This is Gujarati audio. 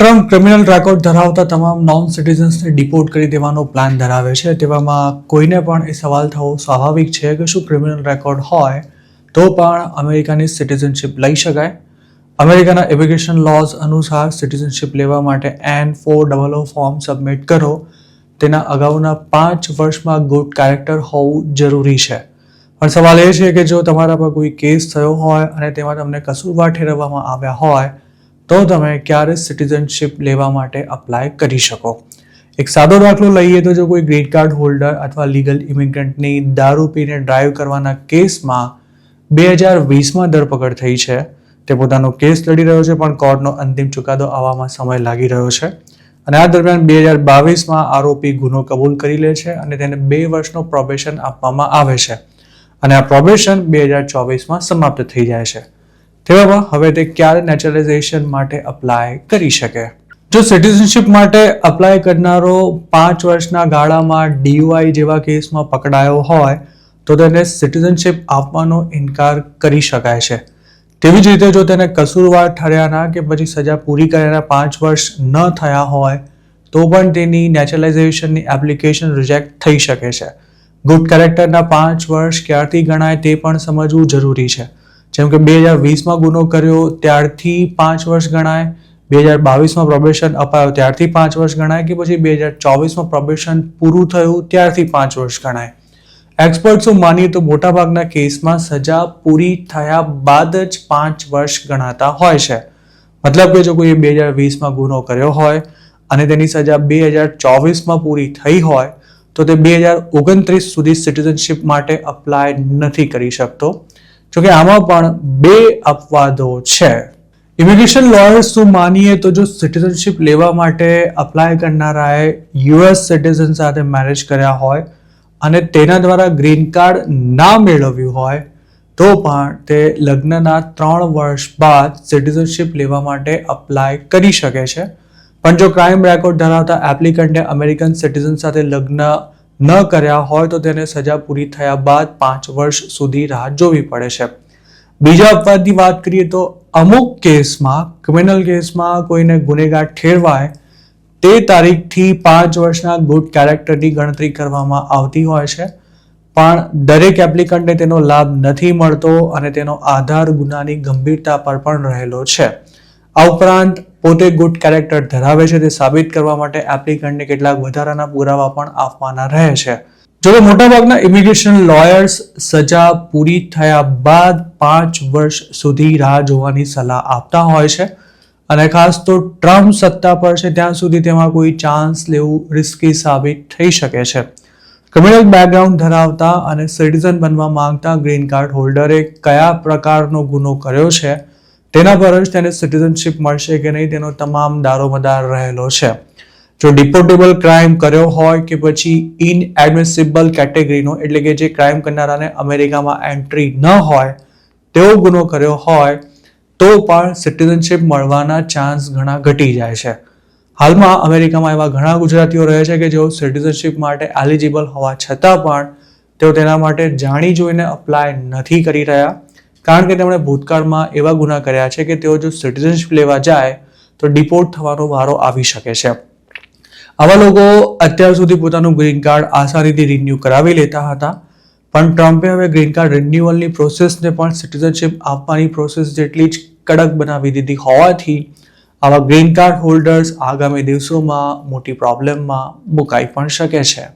ટ્રમ્પ ક્રિમિનલ રેકોર્ડ ધરાવતા તમામ નોન સિટીઝન્સને ડિપોર્ટ કરી દેવાનો પ્લાન ધરાવે છે. તેવામાં કોઈને પણ એ સવાલ થવો સ્વાભાવિક છે કે શું ક્રિમિનલ રેકોર્ડ હોય તો પણ અમેરિકાની સિટીઝનશિપ લઈ શકાય? અમેરિકાના ઇમિગ્રેશન લોઝ અનુસાર સિટીઝનશિપ લેવા માટે N400 ફોર્મ સબમિટ કરો. તેના અગાઉના 5 વર્ષમાં ગુડ કેરેક્ટર હોવું જરૂરી છે. પણ સવાલ એ છે કે જો તમારા પર કોઈ કેસ થયો હોય અને તેમાં તમને કસૂરવાર ઠેરવવામાં આવ્યા હોય તો તમે ક્યારે સિટીઝનશિપ લેવા માટે અપ્લાય કરી શકો? એક સાદો દાખલો લઈએ તો જો કોઈ ગ્રીન કાર્ડ હોલ્ડર અથવા લીગલ ઇમિગ્રન્ટની દારૂ પીને ડ્રાઈવ કરવાના કેસમાં 2020માં ધરપકડ થઈ છે, તે પોતાનો કેસ લડી રહ્યો છે પણ કોર્ટનો અંતિમ ચુકાદો આવવામાં સમય લાગી રહ્યો છે અને આ દરમિયાન 2022માં આરોપી ગુનો કબૂલ કરી લે છે અને તેને 2 વર્ષનો પ્રોબેશન આપવામાં આવે છે અને આ પ્રોબેશન 2024માં સમાપ્ત થઈ જાય છે. તેવામાં હવે તે ક્યારે નેચરલાઇઝેશન માટે અપ્લાય કરી શકે? જો સિટીઝનશિપ માટે અપ્લાય કરનારો 5 વર્ષના ગાળામાં DUI જેવા કેસમાં પકડાયો હોય તો તેને સિટીઝનશિપ આપવાનો ઇનકાર કરી શકાય છે. તેવી જ રીતે જો તેને કસૂરવાર ઠર્યાના કે પછી સજા પૂરી કર્યાના 5 વર્ષ ન થયા હોય તો પણ તેની નેચરલાઇઝેશનની એપ્લિકેશન રિજેક્ટ થઈ શકે છે. ગુડ કેરેક્ટરના 5 વર્ષ ક્યારથી ગણાય તે પણ સમજવું જરૂરી છે. જેમ કે 2020માં ગુનો કર્યો ત્યારથી 5 વર્ષ ગણાય, 2022માં પ્રોબેશન અપાયો ત્યારથી 5 વર્ષ ગણાય કે પછી 2024માં પ્રોબેશન પૂરું થયું ત્યારથી 5 વર્ષ ગણાય. એક્સપર્ટ્સો માનીએ તો મોટાભાગના કેસમાં સજા પૂરી થયા બાદ જ 5 વર્ષ ગણાતા હોય છે. મતલબ કે જો કોઈએ 2020માં ગુનો કર્યો હોય અને તેની સજા 2024માં પૂરી થઈ હોય તો તે 2029 સુધી સિટીઝનશિપ માટે અપ્લાય નથી કરી શકતો. જોકે આમાં પણ 2 અપવાદો છે. ઇમિગ્રેશન લોયર્સનું માનીએ તો જો સિટીઝનશિપ લેવા માટે અપ્લાય કરનારાએ US સિટીઝન સાથે મેરેજ કર્યા હોય અને તેના દ્વારા ગ્રીન કાર્ડ ના મેળવ્યું હોય તો પણ તે લગ્નના 3 વર્ષ બાદ સિટીઝનશિપ લેવા માટે અપ્લાય કરી શકે છે. પણ જો ક્રાઇમ રેકોર્ડ ધરાવતા એપ્લિકન્ટે અમેરિકન સિટીઝન સાથે લગ્ન ન કર્યા હોય તો તેને સજા પૂરી થયા બાદ 5 વર્ષ સુધી રાહ જોવી પડે છે. બીજા અપવાદની વાત કરીએ તો અમુક કેસમાં ક્રિમિનલ કેસમાં કોઈને ગુનેગાર ઠેરવાય તે તારીખથી 5 વર્ષના ગુડ કેરેક્ટરની ગણતરી કરવામાં આવતી હોય છે. પણ દરેક એપ્લિકન્ટને તેનો લાભ નથી મળતો અને તેનો આધાર ગુનાની ગંભીરતા પર પણ રહેલો છે. આ ઉપરાંત પોતે ગુડ કેરેક્ટર ધરાવે છે તે સાબિત કરવા માટે એપ્લિકન્ટને કેટલાક વધારાના પુરાવા પણ આપવાના રહે છે. જોકે મોટાભાગના ઇમિગ્રેશન લોયર્સ સજા પૂરી થયા બાદ 5 વર્ષ સુધી રાહ જોવાની સલાહ આપતા હોય છે અને ખાસ તો ટ્રમ્પ સત્તા પર છે ત્યાં સુધી તેમાં કોઈ ચાન્સ લેવું રિસ્કી સાબિત થઈ શકે છે. ક્રિમિનલ બેકગ્રાઉન્ડ ધરાવતા અને સિટીઝન બનવા માંગતા ગ્રીન કાર્ડ હોલ્ડરે કયા પ્રકારનો ગુનો કર્યો છે તેના પર જ તેને સિટીઝનશિપ મળશે કે નહીં તેનો તમામ દારોમદાર રહેલો છે. જો ડિપોર્ટેબલ ક્રાઇમ કર્યો હોય કે પછી ઇનએડમિસિબલ કેટેગરીનો એટલે કે જે ક્રાઇમ કરનારાને અમેરિકામાં એન્ટ્રી ન હોય તેવો ગુનો કર્યો હોય તો પણ સિટીઝનશિપ મળવાના ચાન્સ ઘણા ઘટી જાય છે. હાલમાં અમેરિકામાં એવા ઘણા ગુજરાતીઓ રહે છે કે જેઓ સિટીઝનશિપ માટે એલિજિબલ હોવા છતાં પણ તેઓ તેના માટે જાણી જોઈને અપ્લાય નથી કરી રહ્યા કારણ કે તેમણે ભૂતકાળમાં એવા ગુના કર્યા છે કે તેઓ જો સિટીઝનશિપ લેવા જાય તો ડિપોર્ટ થવાનો વારો આવી શકે છે. આવા લોકો અત્યાર સુધી પોતાનું ગ્રીન કાર્ડ આસાનીથી રિન્યૂ કરાવી લેતા હતા પણ ટ્રમ્પે હવે ગ્રીન કાર્ડ રિન્યુઅલની પ્રોસેસને પણ સિટીઝનશિપ આપવાની પ્રોસેસ જેટલી જ કડક બનાવી દીધી હોવાથી આવા ગ્રીન કાર્ડ હોલ્ડર્સ આગામી દિવસોમાં મોટી પ્રોબ્લેમમાં મુકાઈ પણ શકે છે.